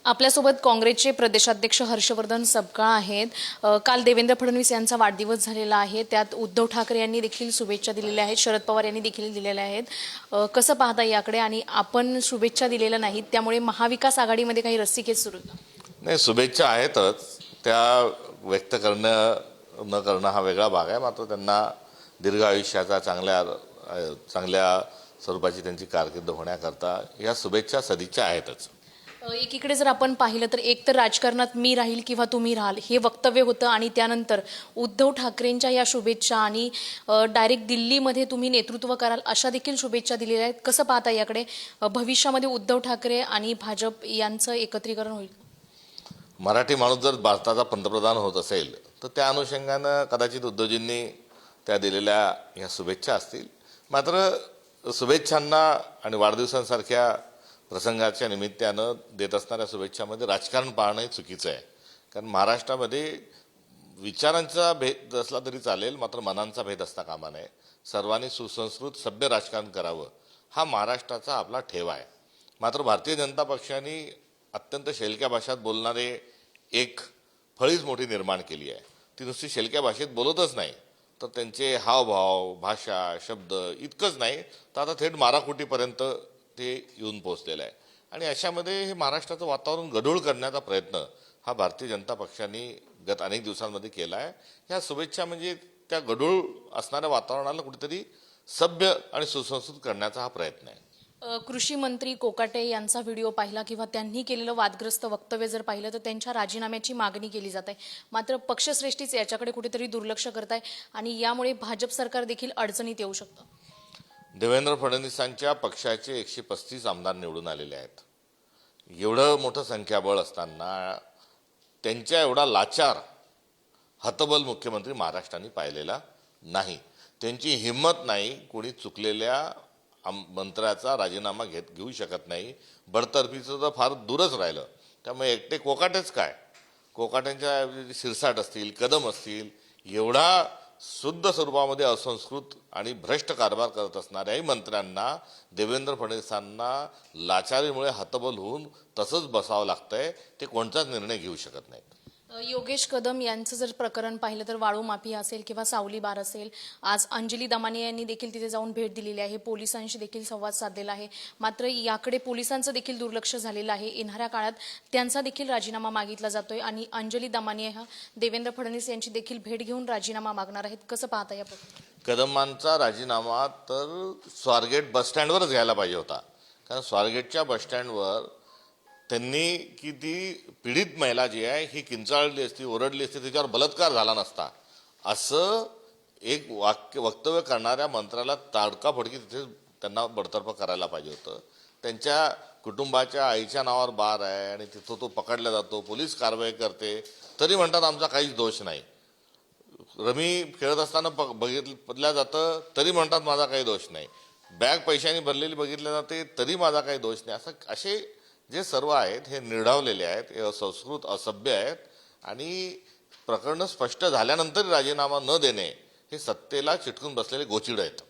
आपल्यासोबत काँग्रेसचे प्रदेशाध्यक्ष हर्षवर्धन सपकाळ आहेत। काल देवेंद्र फडणवीस यांचा वाढदिवस झालेला आहे, त्यात उद्धव ठाकरे यांनी देखील शुभेच्छा दिलेल्या आहेत, शरद पवार यांनी देखील दिलेल्या आहेत। कसं पाहता याकडे? आणि आपण शुभेच्छा दिलेल्या नाहीत, त्यामुळे महाविकास आघाडीमध्ये काही रस्सीखेच सुरू नाही, शुभेच्छा आहेतच, त्या व्यक्त करणं न करणं हा वेगळा भाग आहे। मात्र त्यांना दीर्घ आयुष्याचा चांगल्या स्वरूपाची त्यांची कारकीर्द होण्याकरता या शुभेच्छा सदिच्छा आहेतच। एकीकडे जर आपण पाहिलं तर एक तर राजकारणात मी राहील किंवा तुम्ही राहाल हे वक्तव्य होतं, आणि त्यानंतर उद्धव ठाकरेंच्या या शुभेच्छा आणि डायरेक्ट दिल्लीमध्ये तुम्ही नेतृत्व कराल अशा देखील शुभेच्छा दिलेल्या आहेत। कसं पाहता याकडे? भविष्यामध्ये उद्धव ठाकरे आणि भाजप यांचं एकत्रीकरण होईल? मराठी माणूस जर भारताचा पंतप्रधान होत असेल तर त्या अनुषंगानं कदाचित उद्धवजींनी त्या दिलेल्या ह्या शुभेच्छा असतील। मात्र शुभेच्छांना आणि वाढदिवसांसारख्या प्रसंगाच्या निमित्तानं देत असणाऱ्या शुभेच्छामध्ये राजकारण पाहणंही चुकीचं आहे। कारण महाराष्ट्रामध्ये विचारांचा भेद असला तरी चालेल, मात्र मनांचा भेद असता कामा नये। सर्वांनी सुसंस्कृत सभ्य राजकारण करावं हा महाराष्ट्राचा आपला ठेवा आहे। मात्र भारतीय जनता पक्षाने अत्यंत शेलक्या भाषेत बोलणारे एक फळीच मोठी निर्माण केली आहे। ती नुसती शेलक्या भाषेत बोलतच नाही, तर त्यांचे हावभाव, भाषा, शब्द इतकंच नाही तर आता थेट माराकुटीपर्यंत ते येऊन पोहोचलेलं आहे। आणि अशामध्ये हे महाराष्ट्राचं वातावरण गढूळ करण्याचा प्रयत्न हा भारतीय जनता पक्षाने गत अनेक दिवसांमध्ये केला आहे। ह्या शुभेच्छा म्हणजे त्या गढूळ असणाऱ्या वातावरणाला कुठेतरी सभ्य आणि सुसंस्कृत करण्याचा हा प्रयत्न आहे। कृषी मंत्री कोकाटे यांचा व्हिडिओ पाहिला किंवा त्यांनी केलेलं वादग्रस्त वक्तव्य जर पाहिलं तर त्यांच्या राजीनाम्याची मागणी केली जात आहे। मात्र पक्षश्रेष्ठीच याच्याकडे कुठेतरी दुर्लक्ष करत आहे, आणि यामुळे भाजप सरकार देखील अडचणीत येऊ शकतं। देवेंद्र फडणवीसांच्या पक्षाचे 135 आमदार निवडून आलेले आहेत। एवढं मोठं संख्याबळ असताना त्यांच्या एवढा लाचार हतबल मुख्यमंत्री महाराष्ट्राने पाहिलेला नाही। त्यांची हिंमत नाही, कोणी चुकलेल्या मंत्र्याचा राजीनामा घेऊ शकत नाही। बडतर्फीचं तर फार दूरच राहिलं। त्यामुळे एकटे कोकाटेच काय, कोकाट्यांच्या शिरसाट असतील, कदम असतील, एवढा शुद्ध स्वरूपामध्ये असंस्कृत आणि भ्रष्ट कारभार करत असणाऱ्याही मंत्र्यांना देवेंद्र फडणवीसांना लाचारीमुळे हतबल होऊन तसंच बसावं लागतंय। ते कोणताच निर्णय घेऊ शकत नाहीत। योगेश कदम यांचं जर प्रकरण पाहिलं तर वाळू माफिया असेल किंवा सावली बार असेल, आज अंजली दमानिया यांनी देखील तिथे जाऊन भेट दिलेली आहे, पोलिसांशी देखील संवाद साधलेला आहे। मात्र याकडे पोलिसांचं देखील दुर्लक्ष झालेलं आहे। येणाऱ्या काळात त्यांचा देखील राजीनामा मागितला जातोय, आणि अंजली दमानिया ह्या देवेंद्र फडणवीस यांची देखील भेट घेऊन राजीनामा मागणार आहेत। कसं पाहता या कदमांचा राजीनामा तर स्वारगेट बसस्टँडवरच घ्यायला पाहिजे होता। कारण स्वारगेटच्या बसस्टँडवर त्यांनी की ती पीडित महिला जी आहे ही किंचाळली असती, ओरडली असती, त्याच्यावर बलात्कार झाला नसता असं एक वक्तव्य करणाऱ्या मंत्र्याला ताडकाफडकी तिथे त्यांना बडतर्फ करायला पाहिजे होतं। त्यांच्या कुटुंबाच्या आईच्या नावावर बार आहे आणि तिथं तो पकडला जातो, पोलीस कारवाई करते, तरी म्हणतात आमचा काहीच दोष नाही। रमी खेळत असताना बघितलं जातं, तरी म्हणतात माझा काही दोष नाही। बॅग पैशाने भरलेली बघितली जाते, तरी माझा काही दोष नाही। असे जे सर्व आहेत हे निर्ढावलेले आहेत, हे असंस्कृत, असभ्य आहेत, आणि प्रकरण स्पष्ट झाल्यानंतर राजीनामा न देणे हे सत्तेला चिटकून बसलेले गोचिड आहेत।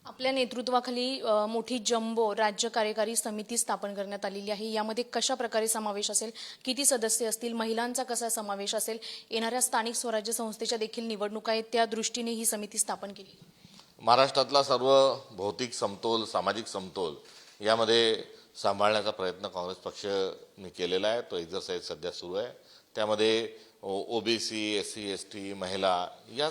आपल्या नेतृत्वाखाली मोठी जम्बो राज्य कार्यकारी समिती स्थापन करण्यात आलेली आहे। यामध्ये कशा प्रकारे समावेश असेल, किती सदस्य असतील, महिलांचा कसा समावेश असेल, येणाऱ्या स्थानिक स्वराज्य संस्थेच्या देखील निवडणुका आहेत, त्या दृष्टीने ही समिती स्थापन केली। महाराष्ट्रातला सर्व भौतिक समतोल, सामाजिक समतोल यामध्ये सांभाळण्याचा प्रयत्न काँग्रेस पक्षाने केलेला आहे। तो एक्झरसाईज सध्या सुरू आहे। त्यामध्ये ओबीसी, SC ST, महिला या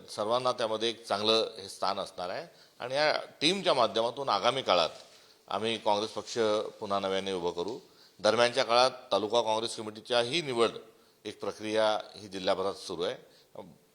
सर्वांना त्यामध्ये एक चांगलं हे स्थान असणार आहे। आणि या टीमच्या माध्यमातून आगामी काळात आम्ही काँग्रेस पक्ष पुन्हा नव्याने उभं करू। दरम्यानच्या काळात तालुका काँग्रेस कमिटीच्याही निवड एक प्रक्रिया ही जिल्ह्याभरात सुरू आहे।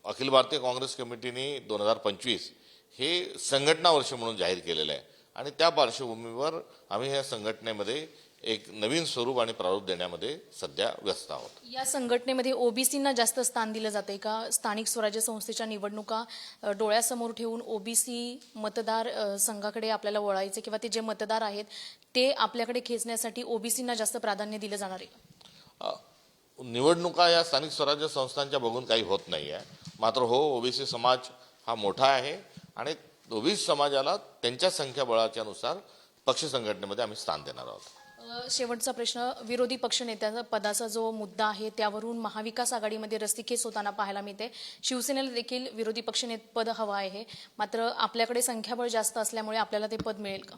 अखिल भारतीय काँग्रेस कमिटीने 2025 हे संघटना वर्ष म्हणून जाहीर केलेलं आहे, आणि त्या पार्श्वभूमीवर आम्ही ह्या संघटनेमध्ये एक नवीन स्वरूप आणि प्रारूप देण्यामध्ये सध्या व्यस्त आहोत। या संघटनेमध्ये ओबीसींना जास्त स्थान दिलं जाते का? स्थानिक स्वराज्य संस्थेच्या निवडणुका डोळ्यासमोर ठेवून ओबीसी मतदार संघाकडे आपल्याला वळायचे, किंवा ते जे मतदार आहेत ते आपल्याकडे खेचण्यासाठी ओबीसींना जास्त प्राधान्य दिलं जाणार आहे? निवडणुका या स्थानिक स्वराज्य संस्थांच्या बघून काही होत नाही आहे। मात्र हो, ओबीसी समाज हा मोठा आहे, आणि ओबीसी समाजाला त्यांच्या संख्याबळाच्या नुसार पक्ष संघटनेमध्ये आम्ही स्थान देणार आहोत। शेवटचा प्रश्न, विरोधी पक्षनेत्या पदाचा जो मुद्दा आहे त्यावरून महाविकास आघाडीमध्ये रस्सीखेच होताना पाहायला मिळते. शिवसेनेला देखील विरोधी पक्षनेते पद हवं आहे, मात्र आपल्याकडे संख्याबळ जास्त असल्यामुळे आपल्याला ते पद मिळेल का?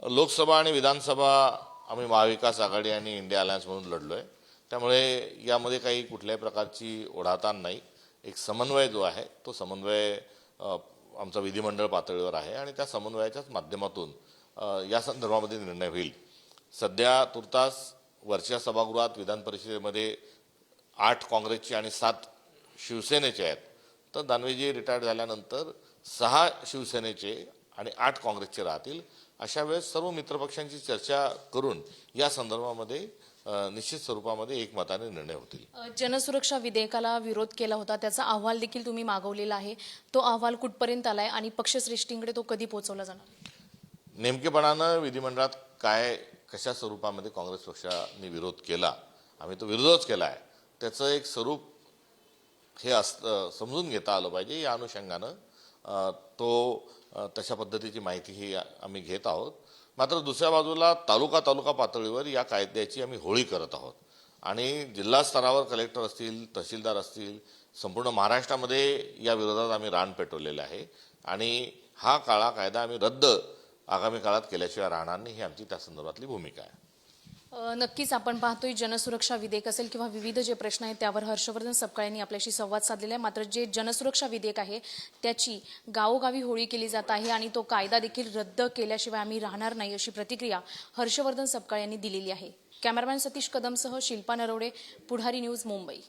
लोकसभा आणि विधानसभा आम्ही महाविकास आघाडी आणि इंडिया अलायन्स म्हणून लढलोय. त्यामुळे यामध्ये काही कुठल्याही प्रकारची ओढाताण नाही. एक समन्वय जो आहे तो समन्वय आमचा विधिमंडळ पातळीवर आहे आणि त्या समन्वयाच्याच माध्यमातून या संदर्भामध्ये निर्णय होईल. सध्या तुर्तास वरच्या सभागृहात विधान परिषदेमध्ये 8 काँग्रेसचे आणि 7 शिवसेनेचे आहेत. तर दानवेजी रिटायर्ड झाल्यानंतर 6 शिवसेनेचे आणि 8 काँग्रेसचे राहतील. अशा वेळेस सर्व मित्रपक्षांची चर्चा करून या संदर्भामध्ये निश्चित स्वरूपामध्ये एकमताने निर्णय होतील. जनसुरक्षा विधेयकाला विरोध केला होता, त्याचा अहवाल देखील तुम्ही मागवलेला आहे. तो अहवाल कुठपर्यंत आलाय आणि पक्षश्रेष्ठींकडे तो कधी पोहोचवला जाणार? नेमकेपणानं विधिमंडळात कशा स्वरूपामध्ये काँग्रेस पक्षाने विरोध केला, आम्ही तो विरोधच केला आहे, त्याचं एक स्वरूप हे समजून घेता आलं पाहिजे. या अनुषंगानं तशा पद्धतीची माहितीही आम्ही घेत आहोत. मात्र दुसऱ्या बाजूला तालुका पातळीवर या कायद्याची आम्ही होळी करत आहोत आणि जिल्हा स्तरावर कलेक्टर असतील, तहसीलदार असतील, संपूर्ण महाराष्ट्रामध्ये या विरोधात आम्ही रान पेटवलेलं आहे आणि हा काळा कायदा आम्ही रद्द आगामी काळात केल्याशिवाय राहणार नाही, ही आमची त्या संदर्भातली भूमिका आहे. नक्कीच आपण पाहतोय जनसुरक्षा विधेयक असेल किंवा विविध जे प्रश्न आहेत त्यावर हर्षवर्धन सपकाळ यांनी आपल्याशी संवाद साधलेला आहे. मात्र जे जनसुरक्षा विधेयक आहे त्याची गावोगावी होळी केली जात आहे आणि तो कायदा देखील रद्द केल्याशिवाय आम्ही राहणार नाही, अशी प्रतिक्रिया हर्षवर्धन सपकाळ यांनी दिलेली आहे. कॅमेरामॅन सतीश कदमसह शिल्पा नरवडे, पुढारी न्यूज, मुंबई.